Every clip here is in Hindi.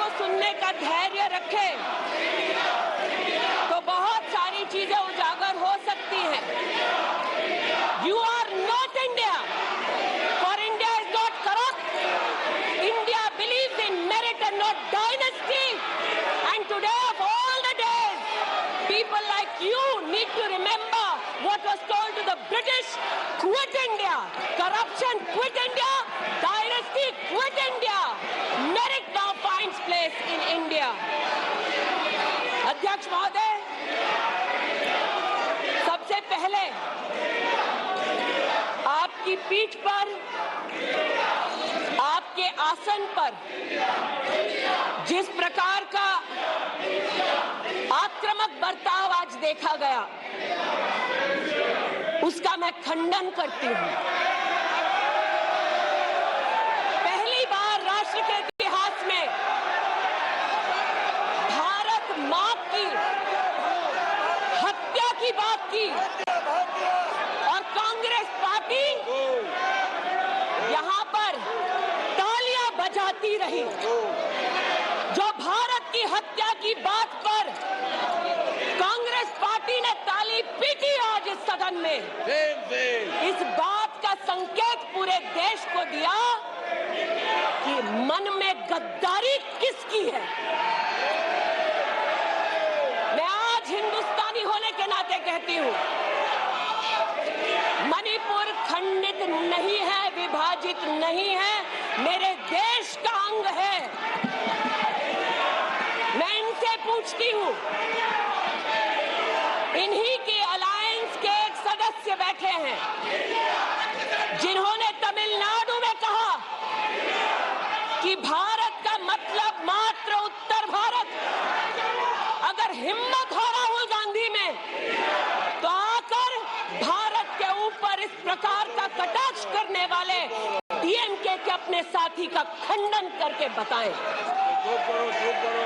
को सुनने का धैर्य रखे तो बहुत सारी चीजें उजागर हो सकती हैं। You are not India, for India is not corrupt. India believes in merit and not dynasty. And today of all the days, people like you need to remember what was told to the British: quit India, corruption quit India, dynasty quit India. Merit now finds place in India. अध्यक्ष महोदय, सबसे पहले आपकी पीठ पर, आपके आसन पर जिस प्रकार का आक्रामक बर्ताव आज देखा गया, उसका मैं खंडन करती हूं। पहली बार राष्ट्र के इतिहास में भारत मां की हत्या की बात की और कांग्रेस पार्टी यहां पर तालियां बजाती रही। जो भारत की हत्या की बात पर कांग्रेस पार्टी ने ताली पीटी आज इस सदन में, इस बात का संकेत पूरे देश को दिया कि मन में गद्दारी किसकी है। मैं आज हिंदुस्तानी होने के नाते कहती हूं, मणिपुर खंडित नहीं है, विभाजित नहीं है, मेरे देश का अंग है। मैं इनसे पूछती हूं, इन्हीं के अलायंस के एक सदस्य बैठे हैं जिन्होंने तमिलनाडु में कहा कि भारत का मतलब मात्र उत्तर भारत। अगर हिम्मत हो राहुल गांधी में तो आकर भारत के ऊपर इस प्रकार का कटाक्ष करने वाले डीएमके के अपने साथी का खंडन करके बताएं।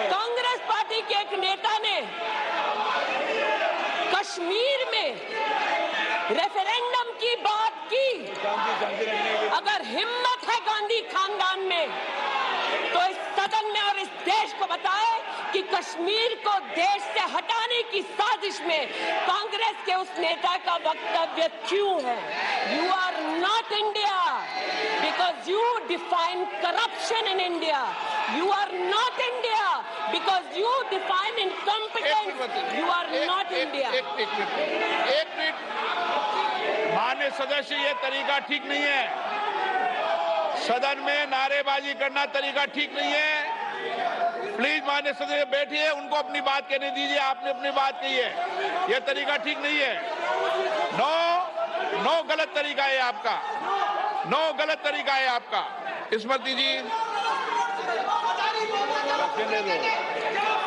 कांग्रेस पार्टी के एक नेता ने कश्मीर में रेफरेंडम की बात की। अगर हिम्मत है गांधी खानदान में तो इस सदन में और इस देश को बताए कि कश्मीर को देश से हटाने की साजिश में कांग्रेस के उस नेता का वक्तव्य क्यों है। You are not India because you define corruption in India. You are not India because you define incompetence. You are not India. एक मिनट, माननीय सदस्य, ये तरीका ठीक नहीं है। सदन में नारेबाजी करना तरीका ठीक नहीं है। प्लीज माननीय सदस्य बैठिए, उनको अपनी बात कहने दीजिए। आपने अपनी बात कही है, यह तरीका ठीक नहीं है। नो गलत तरीका है आपका, नो गलत तरीका है आपका। स्मृति जी,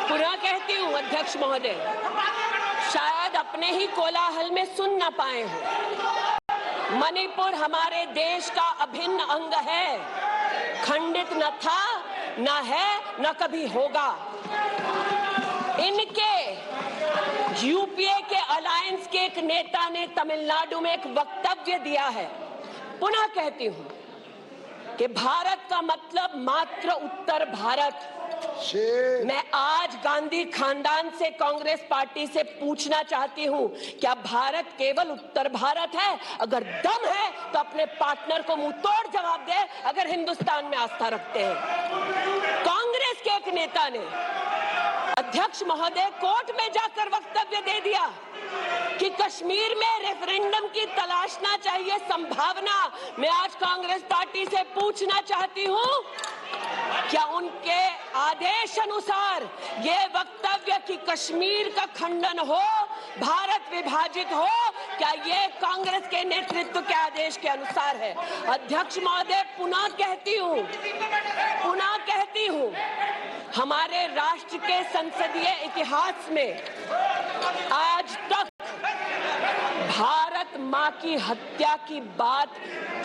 पुनः कहती हूँ अध्यक्ष महोदय, शायद अपने ही कोलाहल में सुन न पाए हो। मणिपुर हमारे देश का अभिन्न अंग है, खंडित न था, न है, न कभी होगा। इनके यूपीए के अलायंस के एक नेता ने तमिलनाडु में एक वक्तव्य दिया है। पुनः कहती हूं कि भारत का मतलब मात्र उत्तर भारत। मैं आज गांधी खानदान से, कांग्रेस पार्टी से पूछना चाहती हूं, क्या भारत केवल उत्तर भारत है? अगर दम है तो अपने पार्टनर को मुंह तोड़ जवाब दे, अगर हिंदुस्तान में आस्था रखते हैं। कांग्रेस के एक नेता ने अध्यक्ष महोदय कोर्ट में जाकर वक्तव्य दे दिया कि कश्मीर में रेफरेंडम की तलाशना चाहिए संभावना। मैं आज कांग्रेस पार्टी से पूछना चाहती हूं, क्या उनके आदेश अनुसार ये वक्तव्य कि कश्मीर का खंडन हो, भारत विभाजित हो, क्या ये कांग्रेस के नेतृत्व के आदेश के अनुसार है? अध्यक्ष महोदय, पुनः कहती हूं, हमारे राष्ट्र के संसदीय इतिहास में आज तक भारत मां की हत्या की बात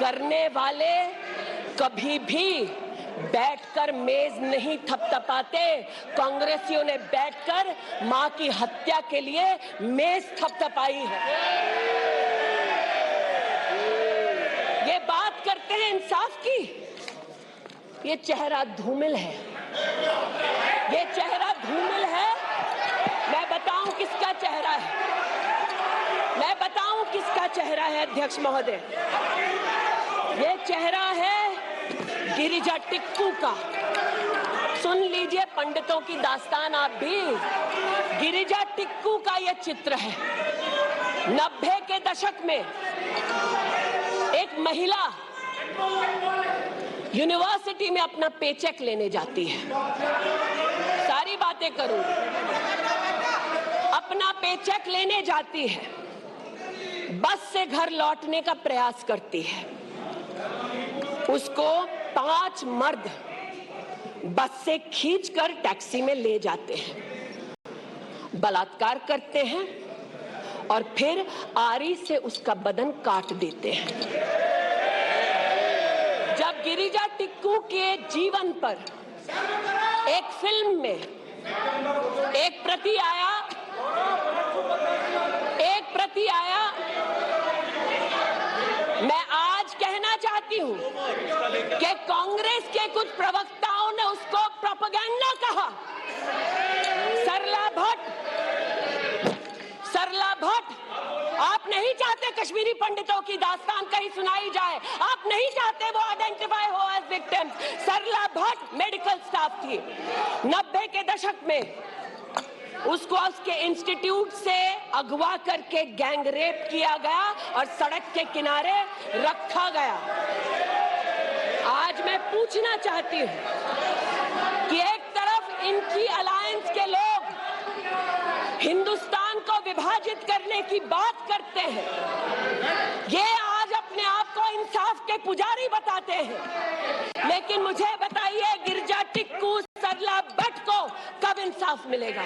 करने वाले कभी भी बैठकर मेज नहीं थपथपाते। कांग्रेसियों ने बैठकर मां की हत्या के लिए मेज थपथपाई है। ये बात करते हैं इंसाफ की, ये चेहरा धूमिल है। ये चेहरा धूमिल है। मैं बताऊं किसका चेहरा है, मैं बताऊं किसका चेहरा है अध्यक्ष महोदय। ये चेहरा है गिरिजा टिक्कू का। सुन लीजिए पंडितों की दास्तान आप भी। गिरिजा टिक्कू का ये चित्र है। 90 के दशक में एक महिला यूनिवर्सिटी में अपना पेचेक लेने जाती है। सारी बातें करूं, अपना पेचेक लेने जाती है, बस से घर लौटने का प्रयास करती है। उसको 5 मर्द बस से खींचकर टैक्सी में ले जाते हैं, बलात्कार करते हैं और फिर आरी से उसका बदन काट देते हैं। जब गिरिजा टिक्कू के जीवन पर एक फिल्म में एक प्रति आया, मैं आज कहना चाहती हूं कि कांग्रेस के कुछ प्रवक्ताओं ने उसको प्रोपेगेंडा कहा। सरला भट्ट, आप नहीं चाहते कश्मीरी पंडितों की दास्तान कहीं सुनाई जाए, आप नहीं चाहते वो आइडेंटिफाई हो एज विक्टिम्स। सरला भट्ट मेडिकल स्टाफ थी। 90 के दशक में उसको उसके इंस्टीट्यूट से अगवा करके गैंग रेप किया गया और सड़क के किनारे रखा गया। आज मैं पूछना चाहती हूं कि एक तरफ इनकी अलायंस के लोग हिंदुस्तान को विभाजित करने की बात करते हैं, ये आज अपने आप को इंसाफ के पुजारी बताते हैं, लेकिन मुझे बताइए गिरिजा टिक्कू, सरला भट्ट को कब इंसाफ मिलेगा?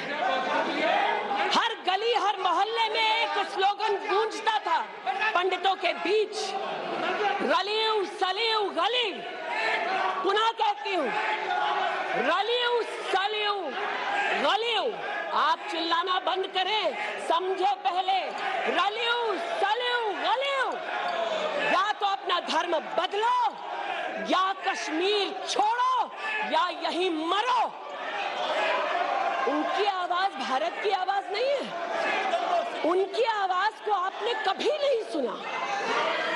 हर गली हर मोहल्ले में एक स्लोगन गूंजता था पंडितों के बीच, रलियू सलियू गली। पुनः कहती हूँ, रलियू सलियू गलियू। आप चिल्लाना बंद करें, समझे पहले। रलियू सलियू गलियू। या तो अपना धर्म बदलो या कश्मीर छोड़ो या यहीं मरो। उनकी आवाज भारत की आवाज नहीं है। उनकी आवाज को आपने कभी नहीं सुना।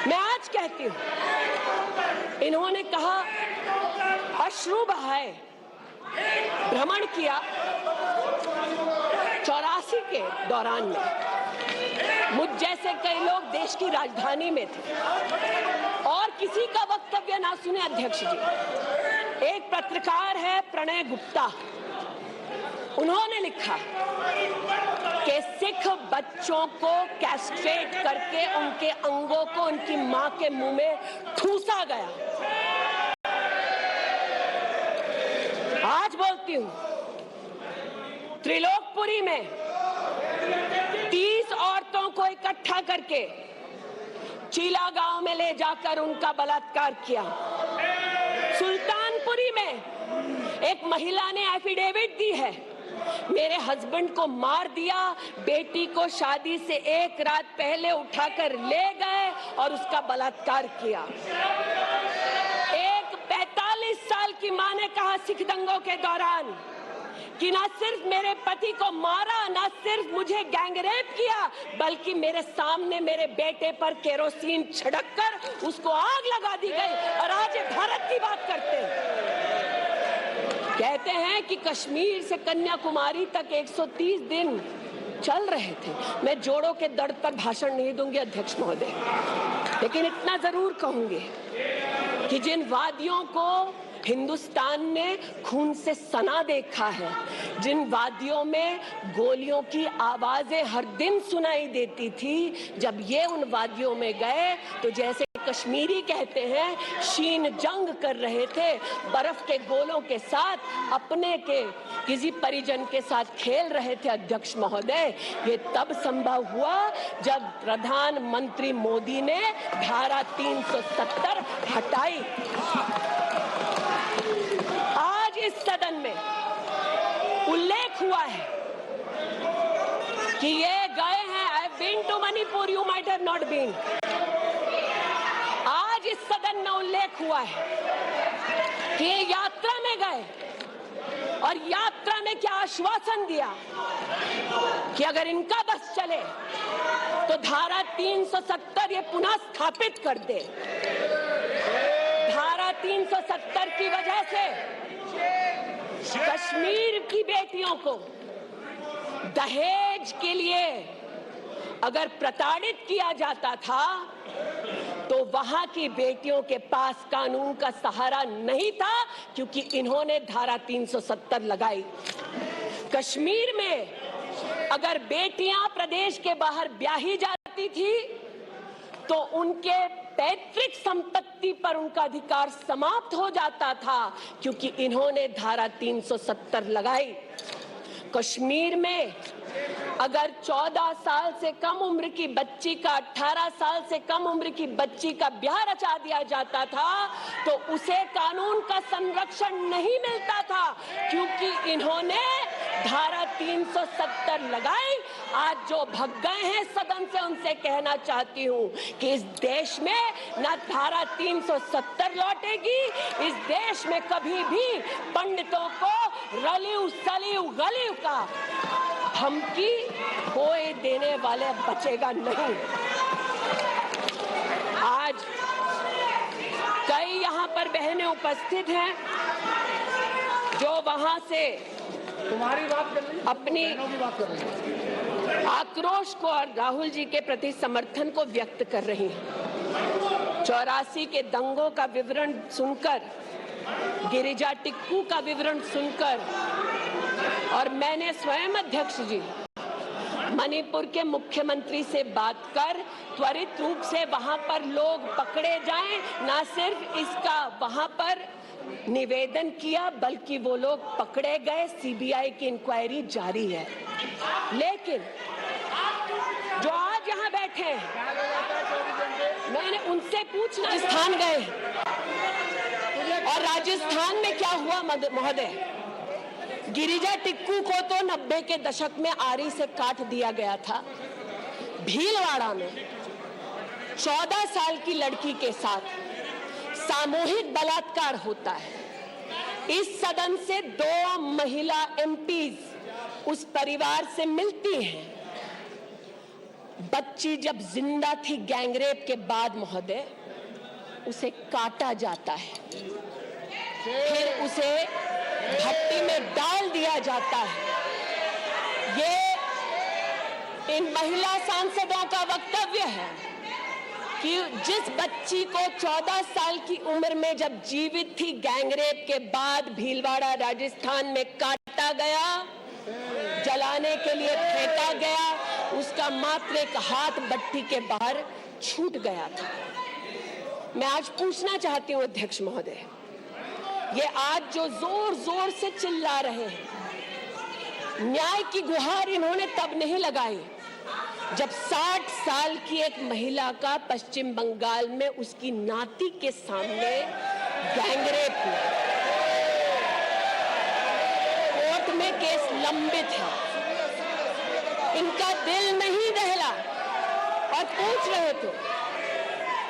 मैं आज कहती हूं, इन्होंने कहा अश्रु बहाए, भ्रमण किया 84 के दौरान में। मुझ जैसे कई लोग देश की राजधानी में थे और किसी का वक्तव्य ना सुने अध्यक्ष जी। एक पत्रकार है प्रणय गुप्ता, उन्होंने लिखा कि सिख बच्चों को कैस्ट्रेट करके उनके अंगों को उनकी मां के मुंह में ठूसा गया। आज बोलती हूं, त्रिलोकपुरी में 30 औरतों को इकट्ठा करके चीला गांव में ले जाकर उनका बलात्कार किया। सुल्तानपुरी में एक महिला ने एफिडेविट दी है, मेरे हस्बैंड को मार दिया, बेटी को शादी से एक रात पहले उठाकर ले गए और उसका बलात्कार किया। एक 45 साल की मां ने कहा सिख दंगों के दौरान कि ना सिर्फ मेरे पति को मारा, ना सिर्फ मुझे गैंगरेप किया, बल्कि मेरे सामने मेरे बेटे पर केरोसिन छिड़ककर उसको आग लगा दी गई। और आज ये भारत की बात करते हैं। कहते हैं कि कश्मीर से कन्याकुमारी तक 130 दिन चल रहे थे। मैं जोड़ों के दर्द पर भाषण नहीं दूंगी अध्यक्ष महोदय, लेकिन इतना जरूर कहूंगी कि जिन वादियों को हिंदुस्तान ने खून से सना देखा है, जिन वादियों में गोलियों की आवाजें हर दिन सुनाई देती थी, जब ये उन वादियों में गए तो जैसे कश्मीरी कहते हैं शीन जंग कर रहे थे, बर्फ के गोलों के साथ अपने के किसी परिजन के साथ खेल रहे थे। अध्यक्ष महोदय, ये तब संभव हुआ जब प्रधानमंत्री मोदी ने धारा 370 हटाई। आज इस सदन में उल्लेख हुआ है कि ये गए हैं, I have been to Manipur, you might have not been. आज इस सदन में उल्लेख हुआ है कि ये यात्रा में गए और यात्रा में क्या आश्वासन दिया कि अगर इनका बस चले तो धारा 370 ये पुनः स्थापित कर दे। धारा 370 की वजह से कश्मीर की बेटियों को दहेज के लिए अगर प्रताड़ित किया जाता था तो वहां की बेटियों के पास कानून का सहारा नहीं था, क्योंकि इन्होंने धारा 370 लगाई। कश्मीर में अगर बेटियां प्रदेश के बाहर ब्याही जाती थी तो उनके पैतृक संपत्ति पर उनका अधिकार समाप्त हो जाता था, क्योंकि इन्होंने धारा 370 लगाई। कश्मीर में अगर 14 साल से कम उम्र की बच्ची का 18 साल से कम उम्र की बच्ची का ब्याह रचा दिया जाता था तो उसे कानून का संरक्षण नहीं मिलता था, क्योंकि इन्होंने धारा 370 लगाई। आज जो भग गए हैं सदन से उनसे कहना चाहती हूं कि इस देश में न धारा 370 लौटेगी, इस देश में कभी भी पंडितों को रलिव सलिव गलिव का धमकी कोई देने वाले बचेगा नहीं। आज कई यहाँ पर बहनें उपस्थित हैं जो वहां से अपनी आक्रोश को और राहुल जी के प्रति समर्थन को व्यक्त कर रही हैं। 84 के दंगों का विवरण सुनकर, गिरिजा टिक्कू का विवरण सुनकर, और मैंने स्वयं अध्यक्ष जी मणिपुर के मुख्यमंत्री से बात कर त्वरित रूप से वहां पर लोग पकड़े जाएं, ना सिर्फ इसका वहां पर निवेदन किया बल्कि वो लोग पकड़े गए। सीबीआई की इंक्वायरी जारी है। लेकिन जो आज यहाँ बैठे हैं, मैंने उनसे पूछना, राजस्थान गए और राजस्थान में क्या हुआ महोदय? गिरिजा टिक्कू को तो 90 के दशक में आरी से काट दिया गया था। भीलवाड़ा में 14 साल की लड़की के साथ सामूहिक बलात्कार होता है। इस सदन से 2 महिला एमपीज उस परिवार से मिलती हैं। बच्ची जब जिंदा थी गैंगरेप के बाद महोदय, उसे काटा जाता है, फिर उसे भट्टी में डाल दिया जाता है। ये इन महिला सांसदों का वक्तव्य है कि जिस बच्ची को 14 साल की उम्र में जब जीवित थी गैंगरेप के बाद भीलवाड़ा राजस्थान में काटा गया, जलाने के लिए फेंका गया, उसका मात्र एक हाथ भट्टी के बाहर छूट गया था। मैं आज पूछना चाहती हूं अध्यक्ष महोदय, ये आज जो जोर जोर से चिल्ला रहे हैं, न्याय की गुहार इन्होंने तब नहीं लगाई जब 60 साल की एक महिला का पश्चिम बंगाल में उसकी नाती के सामने गैंगरेप हुआ। कोर्ट में केस लंबित है, इनका दिल नहीं दहला और पूछ रहे थे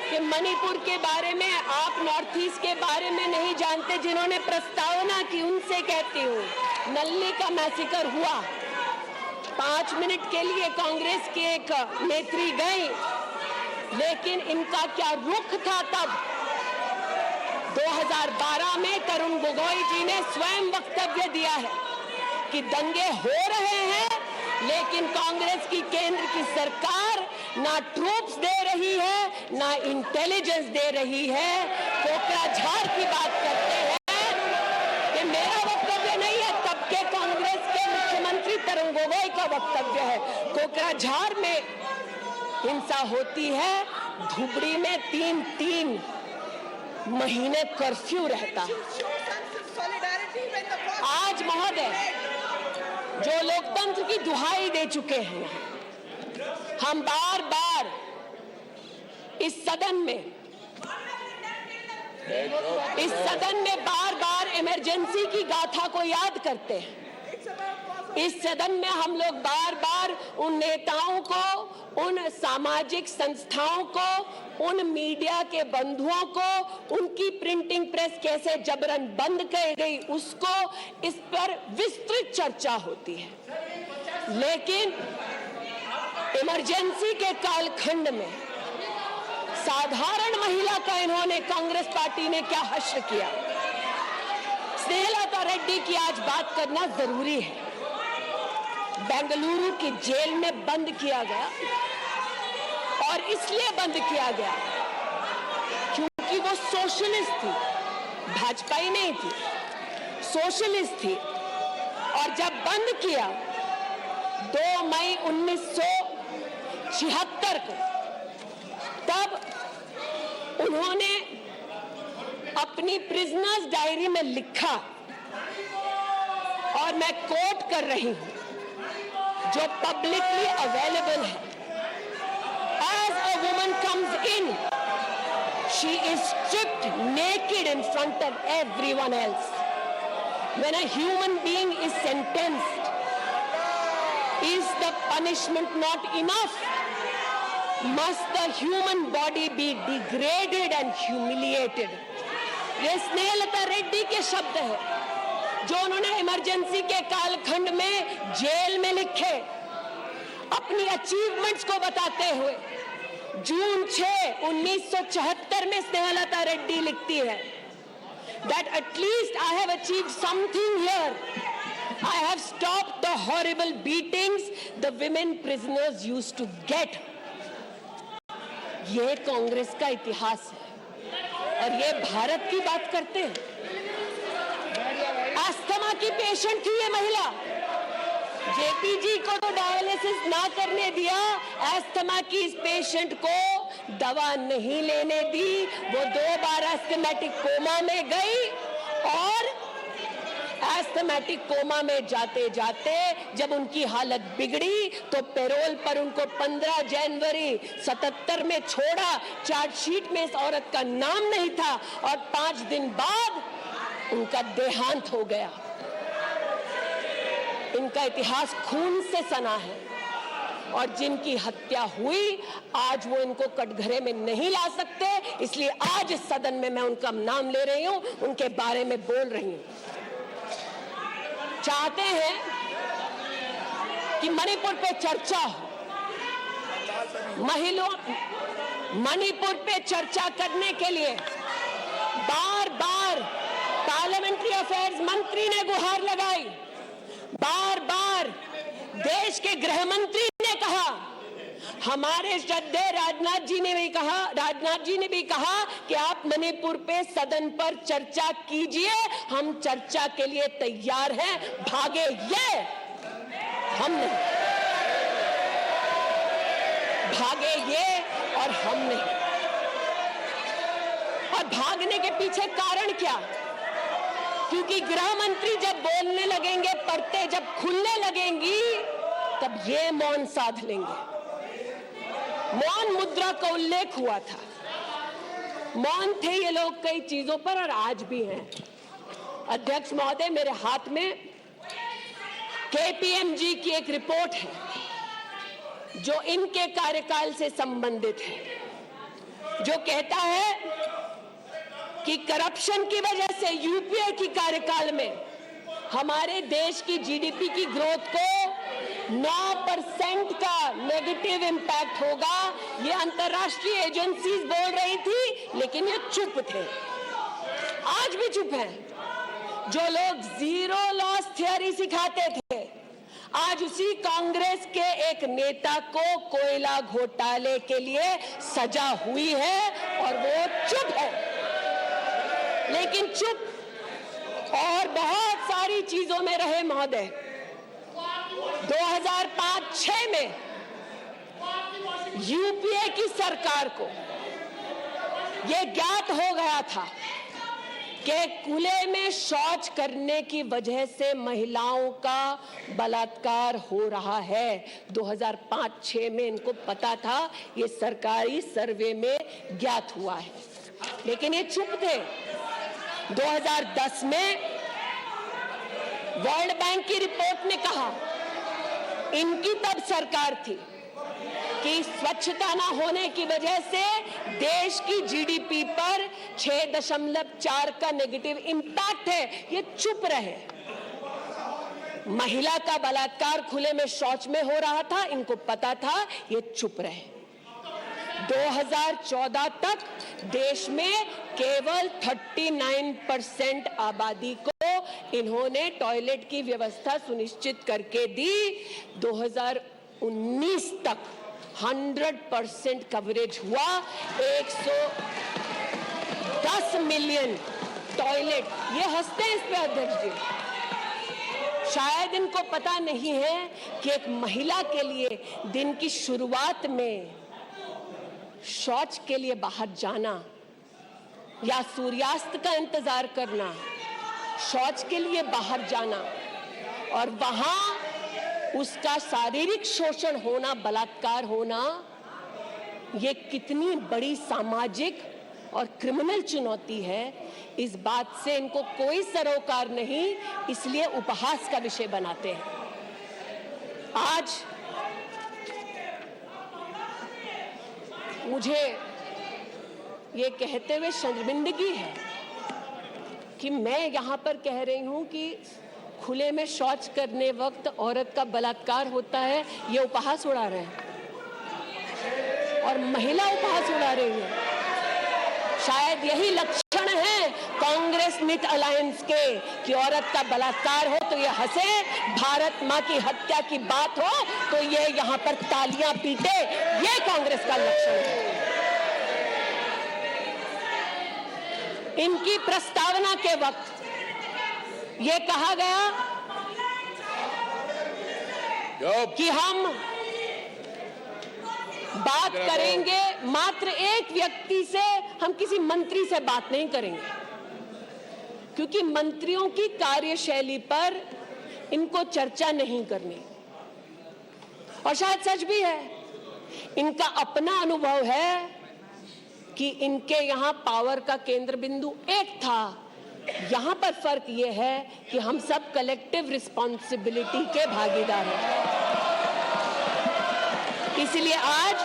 कि मणिपुर के बारे में आप नॉर्थ ईस्ट के बारे में नहीं जानते। जिन्होंने प्रस्तावना की उनसे कहती हूँ, नल्ली का मैसेकर हुआ, 5 मिनट के लिए कांग्रेस की एक नेत्री गई, लेकिन इनका क्या रुख था तब। 2012 में तरुण गोगोई जी ने स्वयं वक्तव्य दिया है कि दंगे हो रहे हैं, लेकिन कांग्रेस की केंद्र की सरकार ना ट्रूप्स दे रही है ना इंटेलिजेंस दे रही है। कोकराझार की बात करते हैं कि मेरा वक्तव्य नहीं है, तब के कांग्रेस के मुख्यमंत्री तरुण गोगोई का वक्तव्य है। कोकराझार में हिंसा होती है, धुबड़ी में 3 महीने कर्फ्यू रहता। आज महोदय जो लोकतंत्र की दुहाई दे चुके हैं, हम बार बार इस सदन में बार बार इमरजेंसी की गाथा को याद करते हैं। इस सदन में हम लोग बार बार उन नेताओं को, उन सामाजिक संस्थाओं को, उन मीडिया के बंधुओं को, उनकी प्रिंटिंग प्रेस कैसे जबरन बंद कर गई उसको, इस पर विस्तृत चर्चा होती है। लेकिन इमरजेंसी के कालखंड में साधारण महिला का इन्होंने, कांग्रेस पार्टी ने क्या हश्र किया। स्नेहलता रेड्डी की आज बात करना जरूरी है। बेंगलुरु की जेल में बंद किया गया और इसलिए बंद किया गया क्योंकि वो सोशलिस्ट थी, भाजपाई नहीं थी, सोशलिस्ट थी। और जब बंद किया 2 मई 1976 को, तब उन्होंने अपनी प्रिजनर्स डायरी में लिखा, और मैं कोट कर रही हूं, जो पब्लिकली अवेलेबल है। As a woman comes in, she is stripped naked in front of everyone else. When a human being is sentenced, is the punishment not enough? Must the human body be degraded and humiliated? ये स्नेहलता रेड्डी के शब्द है जो उन्होंने इमरजेंसी के कालखंड में जेल में लिखे, अपनी अचीवमेंट्स को बताते हुए। जून 6, 1974 में स्नेहलता रेड्डी लिखती है that at least I have achieved something here. I have stopped the horrible beatings the women prisoners used to get. ये कांग्रेस का इतिहास है और ये भारत की बात करते हैं। अस्थमा की पेशेंट थी ये महिला, जेपी जी को तो डायलिसिस ना करने दिया, अस्थमा की इस पेशेंट को दवा नहीं लेने दी। वो 2 बार एस्थमेटिक कोमा में गई और एस्थमेटिक कोमा में जाते जाते जब उनकी हालत बिगड़ी तो पैरोल पर उनको 15 जनवरी 77 में छोड़ा। चार्जशीट में इस औरत का नाम नहीं था और 5 दिन बाद उनका देहांत हो गया। इनका इतिहास खून से सना है और जिनकी हत्या हुई आज वो इनको कटघरे में नहीं ला सकते, इसलिए आज इस सदन में मैं उनका नाम ले रही हूं, उनके बारे में बोल रही हूं। चाहते हैं कि मणिपुर पे चर्चा हो, मणिपुर पे चर्चा करने के लिए बार बार पार्लियामेंट्री अफेयर्स मंत्री ने गुहार लगाई, बार बार देश के गृह मंत्री ने कहा, हमारे श्रद्धेय राजनाथ जी ने भी कहा कि आप मणिपुर पे सदन पर चर्चा कीजिए, हम चर्चा के लिए तैयार हैं। भागे ये, हम नहीं, भागे ये और हम नहीं। और भागने के पीछे कारण क्या? क्योंकि गृह मंत्री जब बोलने लगेंगे, परतें जब खुलने लगेंगी, तब ये मौन साध लेंगे। मौन मुद्रा का उल्लेख हुआ था, मौन थे ये लोग कई चीजों पर और आज भी हैं। अध्यक्ष महोदय, मेरे हाथ में केपीएमजी की एक रिपोर्ट है जो इनके कार्यकाल से संबंधित है, जो कहता है कि करप्शन की वजह से यूपीए की कार्यकाल में हमारे देश की जीडीपी की ग्रोथ को 9% का नेगेटिव इंपैक्ट होगा। ये अंतर्राष्ट्रीय एजेंसीज बोल रही थी, लेकिन ये चुप थे, आज भी चुप हैं। जो लोग जीरो लॉस थियरी सिखाते थे, आज उसी कांग्रेस के एक नेता को कोयला घोटाले के लिए सजा हुई है और वो चुप है। लेकिन चुप और बहुत सारी चीजों में रहे महोदय। 2005-06 में यूपीए की सरकार को यह ज्ञात हो गया था कि खुले में शौच करने की वजह से महिलाओं का बलात्कार हो रहा है। 2005-06 में इनको पता था, ये सरकारी सर्वे में ज्ञात हुआ है, लेकिन ये चुप थे। 2010 में वर्ल्ड बैंक की रिपोर्ट ने कहा, इनकी तब सरकार थी, कि स्वच्छता ना होने की वजह से देश की जीडीपी पर 6.4 का नेगेटिव इंपैक्ट है। ये चुप रहे। महिला का बलात्कार खुले में शौच में हो रहा था, इनको पता था, ये चुप रहे। 2014 तक देश में केवल 39% आबादी को इन्होंने टॉयलेट की व्यवस्था सुनिश्चित करके दी। 2019 तक 100% कवरेज हुआ। 110 मिलियन टॉयलेट। ये हंसते हैं इस पे अध्यक्ष जी। शायद इनको पता नहीं है कि एक महिला के लिए दिन की शुरुआत में शौच के लिए बाहर जाना या सूर्यास्त का इंतजार करना, शौच के लिए बाहर जाना और वहां उसका शारीरिक शोषण होना, बलात्कार होना, ये कितनी बड़ी सामाजिक और क्रिमिनल चुनौती है, इस बात से इनको कोई सरोकार नहीं, इसलिए उपहास का विषय बनाते हैं। आज मुझे ये कहते हुए शर्मिंदगी है कि मैं यहाँ पर कह रही हूँ कि खुले में शौच करने वक्त औरत का बलात्कार होता है, ये उपहास उड़ा रहे हैं और महिला उपहास उड़ा रही है। शायद यही लक्षण है कांग्रेस मिथ अलायंस के कि औरत का बलात्कार हो तो ये हंसे, भारत मां की हत्या की बात हो तो ये यहाँ पर तालियां पीटे। ये कांग्रेस का लक्षण है। इनकी प्रस्तावना के वक्त ये कहा गया कि हम बात करेंगे मात्र एक व्यक्ति से, हम किसी मंत्री से बात नहीं करेंगे, क्योंकि मंत्रियों की कार्यशैली पर इनको चर्चा नहीं करनी। और शायद सच भी है, इनका अपना अनुभव है कि इनके यहां पावर का केंद्र बिंदु एक था। यहां पर फर्क यह है कि हम सब कलेक्टिव रिस्पॉन्सिबिलिटी के भागीदार हैं। इसलिए आज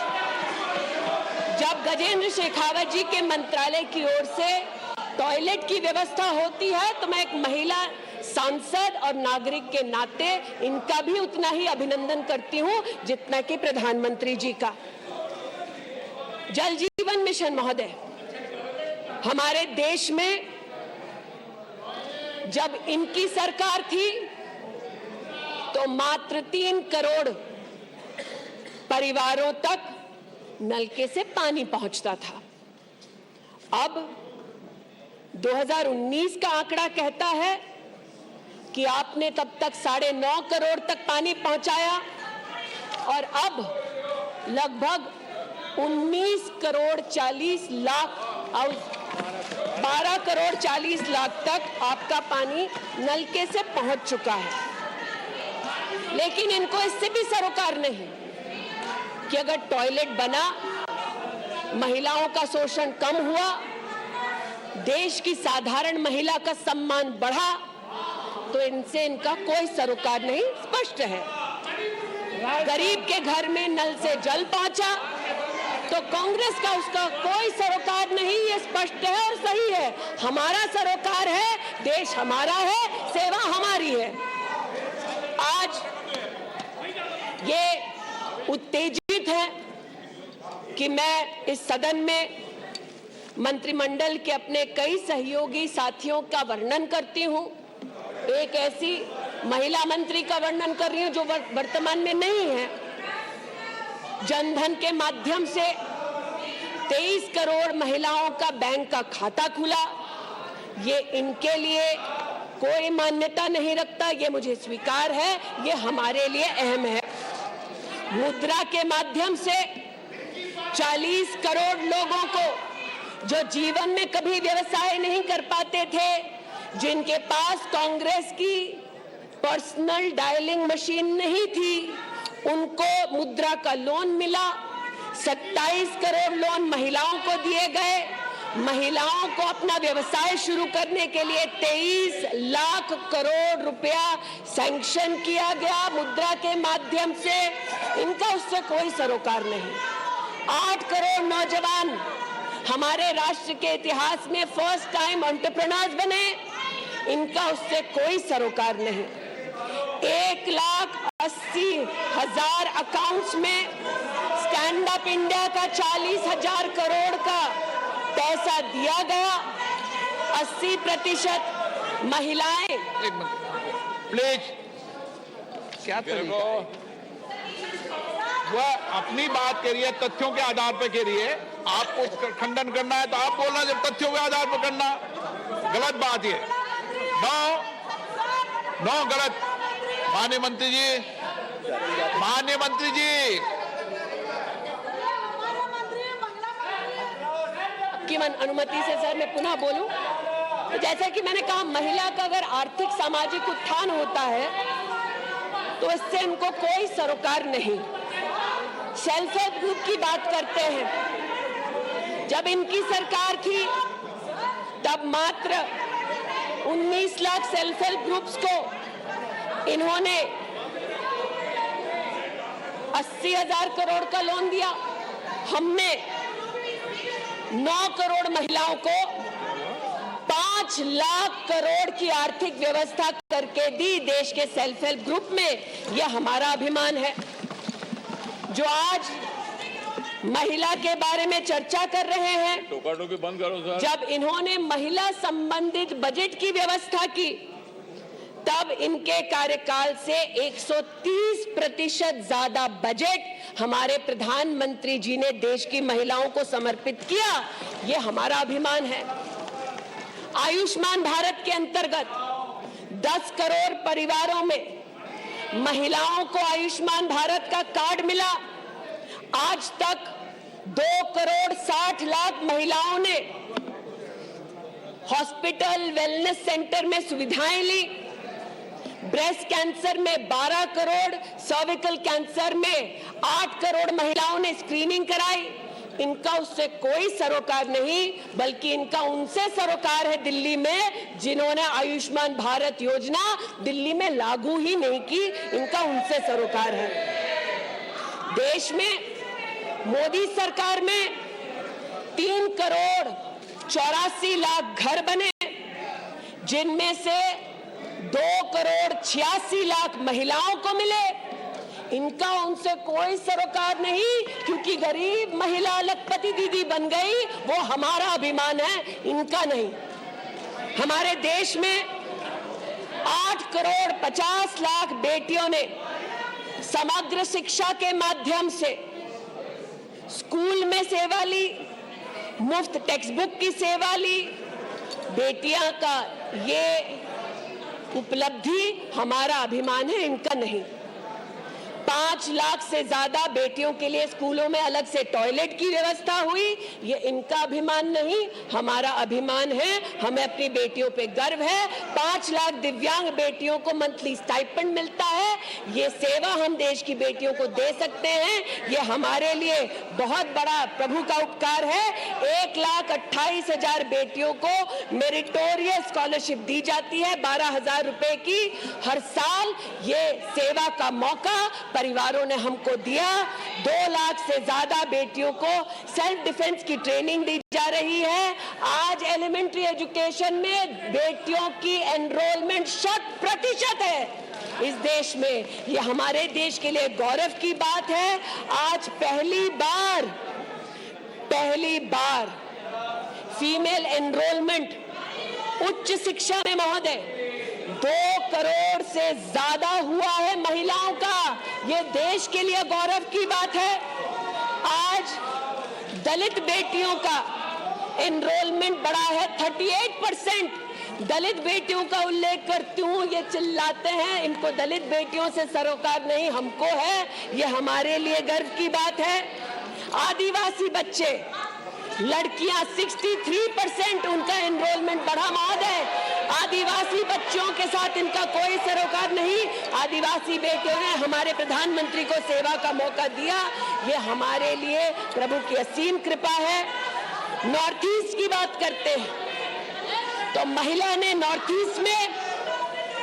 जब गजेंद्र शेखावत जी के मंत्रालय की ओर से टॉयलेट की व्यवस्था होती है तो मैं एक महिला सांसद और नागरिक के नाते इनका भी उतना ही अभिनंदन करती हूं जितना कि प्रधानमंत्री जी का। जल जीवन मिशन महोदय, हमारे देश में जब इनकी सरकार थी तो मात्र 3 करोड़ परिवारों तक नलके से पानी पहुंचता था। अब 2019 का आंकड़ा कहता है कि आपने तब तक 9.5 करोड़ तक पानी पहुंचाया और अब लगभग 19 करोड़ 40 लाख और 12 करोड़ 40 लाख तक आपका पानी नलके से पहुंच चुका है। लेकिन इनको इससे भी सरोकार नहीं कि अगर टॉयलेट बना, महिलाओं का शोषण कम हुआ, देश की साधारण महिला का सम्मान बढ़ा, तो इनसे इनका कोई सरोकार नहीं। स्पष्ट है, गरीब के घर में नल से जल पहुंचा तो कांग्रेस का उसका कोई सरोकार नहीं। ये स्पष्ट है और सही है। हमारा सरोकार है, देश हमारा है, सेवा हमारी है। आज ये उत्तेजित है कि मैं इस सदन में मंत्रिमंडल के अपने कई सहयोगी साथियों का वर्णन करती हूं। एक ऐसी महिला मंत्री का वर्णन कर रही हूं जो वर्तमान में नहीं है। जनधन के माध्यम से 23 करोड़ महिलाओं का बैंक का खाता खुला। ये इनके लिए कोई मान्यता नहीं रखता, ये मुझे स्वीकार है, ये हमारे लिए अहम है। मुद्रा के माध्यम से 40 करोड़ लोगों को जो जीवन में कभी व्यवसाय नहीं कर पाते थे, जिनके पास कांग्रेस की पर्सनल डायलिंग मशीन नहीं थी, उनको मुद्रा का लोन मिला। 27 करोड़ लोन महिलाओं को दिए गए महिलाओं को अपना व्यवसाय शुरू करने के लिए 23 लाख करोड़ रुपया सैंक्शन किया गया मुद्रा के माध्यम से। इनका उससे कोई सरोकार नहीं। 8 करोड़ नौजवान हमारे राष्ट्र के इतिहास में फर्स्ट टाइम एंटरप्रेन्योर्स बने। इनका उससे कोई सरोकार नहीं। 1,80,000 अकाउंट्स में स्टैंड अप इंडिया का 40,000 करोड़ का पैसा दिया गया। 80% महिलाएं। एक मिनट प्लीज, क्या तरीका है? वह अपनी बात कह रही है, तथ्यों के आधार पर कह रही है। आपको खंडन करना है तो आप बोलना, जब तथ्यों के आधार पर करना गलत बात है। नो गलत। माननीय मंत्री जी, की अनुमति से सर मैं पुनः बोलूं। तो जैसा कि मैंने कहा, महिला का अगर आर्थिक सामाजिक उत्थान होता है तो इससे इनको कोई सरोकार नहीं। सेल्फ हेल्प ग्रुप की बात करते हैं। जब इनकी सरकार थी तब मात्र 19 लाख सेल्फ हेल्प ग्रुप्स को इन्होंने 80,000 करोड़ का लोन दिया। हमने 9 करोड़ महिलाओं को 5 लाख करोड़ की आर्थिक व्यवस्था करके दी देश के सेल्फ हेल्प ग्रुप में। यह हमारा अभिमान है। जो आज महिला के बारे में चर्चा कर रहे हैं, टोका-टोकी बंद करो सर। जब इन्होंने महिला संबंधित बजट की व्यवस्था की तब इनके कार्यकाल से 130% ज्यादा बजट हमारे प्रधानमंत्री जी ने देश की महिलाओं को समर्पित किया। ये हमारा अभिमान है। आयुष्मान भारत के अंतर्गत 10 करोड़ परिवारों में महिलाओं को आयुष्मान भारत का कार्ड मिला। आज तक 2 करोड़ 60 लाख महिलाओं ने हॉस्पिटल वेलनेस सेंटर में सुविधाएं ली। ब्रेस्ट कैंसर में 12 करोड़, सर्विकल कैंसर में 8 करोड़ महिलाओं ने स्क्रीनिंग कराई। इनका उससे कोई सरोकार नहीं, बल्कि इनका उनसे सरोकार है दिल्ली में, जिन्होंने आयुष्मान भारत योजना दिल्ली में लागू ही नहीं की। इनका उनसे सरोकार है। देश में मोदी सरकार में 3 करोड़ 84 लाख घर बने, जिनमें से 2 करोड़ 86 लाख महिलाओं को मिले। इनका उनसे कोई सरोकार नहीं, क्योंकि गरीब महिला लखपति दीदी बन गई। वो हमारा अभिमान है, इनका नहीं। हमारे देश में 8 करोड़ 50 लाख बेटियों ने समग्र शिक्षा के माध्यम से स्कूल में सेवा ली, मुफ्त टेक्स्ट बुक की सेवा ली। बेटियां का ये उपलब्धि हमारा अभिमान है, इनका नहीं। 5 लाख से ज्यादा बेटियों के लिए स्कूलों में अलग से टॉयलेट की व्यवस्था हुई। ये इनका अभिमान नहीं, हमारा अभिमान है। हमें अपनी बेटियों पे गर्व है। 5 लाख दिव्यांग बेटियों को मंथली स्टाइपेंड मिलता है। ये सेवा हम देश की बेटियों को दे सकते हैं। ये हमारे लिए बहुत बड़ा प्रभु का उपकार है। 1,28,000 बेटियों को मेरिटोरियस स्कॉलरशिप दी जाती है, 12,000 रुपए की हर साल। ये सेवा का मौका परिवारों ने हमको दिया। 2 लाख से ज्यादा बेटियों को सेल्फ डिफेंस की ट्रेनिंग दी जा रही है। आज एलिमेंट्री एजुकेशन में बेटियों की एनरोलमेंट 100% है इस देश में। ये हमारे देश के लिए गौरव की बात है। आज पहली बार फीमेल एनरोलमेंट उच्च शिक्षा में महोदय 2 करोड़ से ज्यादा हुआ है महिलाओं का। ये देश के लिए गौरव की बात है। आज दलित बेटियों का एनरोलमेंट बढ़ा है 38%। दलित बेटियों का उल्लेख करती हूँ, ये चिल्लाते हैं इनको दलित बेटियों से सरोकार नहीं, हमको है। ये हमारे लिए गर्व की बात है। आदिवासी बच्चे, लड़कियां 63% उनका एनरोलमेंट बढ़ा महोदय। आदिवासी बच्चों के साथ इनका कोई सरोकार नहीं। आदिवासी बेटियों ने हमारे प्रधानमंत्री को सेवा का मौका दिया। ये हमारे लिए प्रभु की असीम कृपा है। नॉर्थ ईस्ट की बात करते हैं तो महिला ने नॉर्थ ईस्ट में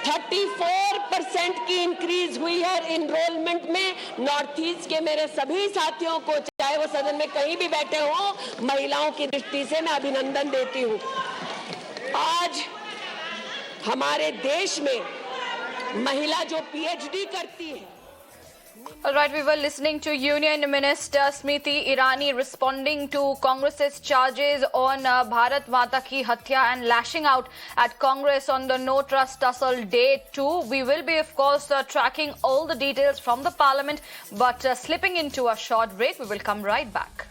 34% की इंक्रीज हुई है इनरोलमेंट में। नॉर्थ ईस्ट के मेरे सभी साथियों को, चाहे वो सदन में कहीं भी बैठे हो, महिलाओं की दृष्टि से मैं अभिनंदन देती हूं। आज हमारे देश में महिला जो पीएचडी करती है। All right, we were listening to Union Minister Smriti Irani responding to Congress's charges on Bharat Mata Ki Hatya and lashing out at Congress on the No Trust tussle day 2. We will be, of course, tracking all the details from the Parliament, but slipping into a short break. We will come right back.